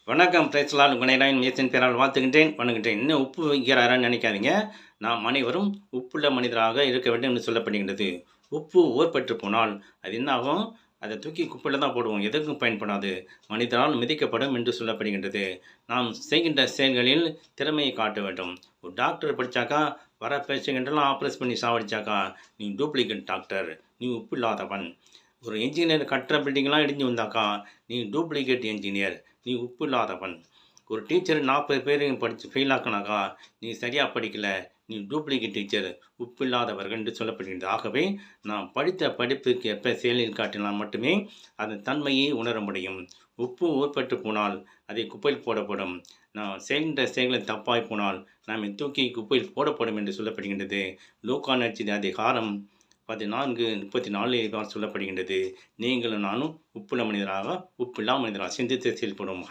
வணக்கம் பிரைஸ்லால் குணராயன் மேசன் பேரால் வாழ்த்துகின்றேன் வணங்குகின்றேன். இன்னும் உப்பு வைக்கிறாரான்னு நினைக்காதீங்க. நாம் அனைவரும் உப்புள்ள மனிதராக இருக்க வேண்டும் என்று சொல்லப்படுகின்றது. உப்பு ஓர்பட்டு போனால் அது என்ன ஆகும்? அதை தூக்கி குப்பையில் தான் போடுவோம். எதற்கும் பயன்படாது. மனிதரால் மிதிக்கப்படும் என்று சொல்லப்படுகின்றது. நாம் செய்கின்ற செயல்களில் திறமையை காட்ட வேண்டும். ஒரு டாக்டர் படித்தாக்கா வர பேஷண்ட்டெல்லாம் ஆப்ரேஷன் பண்ணி சாவடிச்சாக்கா நீ டூப்ளிகேட் டாக்டர், நீ உப்பு இல்லாதவன். ஒரு என்ஜினியர் கட்டுற பில்டிங்லாம் இடிஞ்சு வந்தாக்கா நீ டூப்ளிகேட் என்ஜினியர், நீ உப்பு இல்லாதவன். ஒரு டீச்சர் 40 பேர் படித்து ஃபெயில் ஆக்கினாக்கா நீ சரியாக படிக்கலை, நீ டூப்ளிகேட் டீச்சர், உப்பு இல்லாதவர்கள் என்று சொல்லப்படுகின்றது. ஆகவே நாம் படித்த படிப்புக்கு எப்போ செயலில் காட்டினால் மட்டுமே அதன் தன்மையை உணர முடியும். உப்பு ஊர்பட்டு போனால் அதை குப்பையில் போடப்படும். நாம் செய்கின்ற செயல்களை தப்பாய் போனால் நாம் தூக்கி குப்பையில் போடப்படும் என்று சொல்லப்படுகின்றது. லூக்கா நற்செய்தி அதிகாரம் 14:34 சொல்லப்படுகின்றது. நீங்களும் நானும் உப்புள்ள மனிதராக, உப்பில்லா மனிதராக சிந்தித்து செயல்படும்.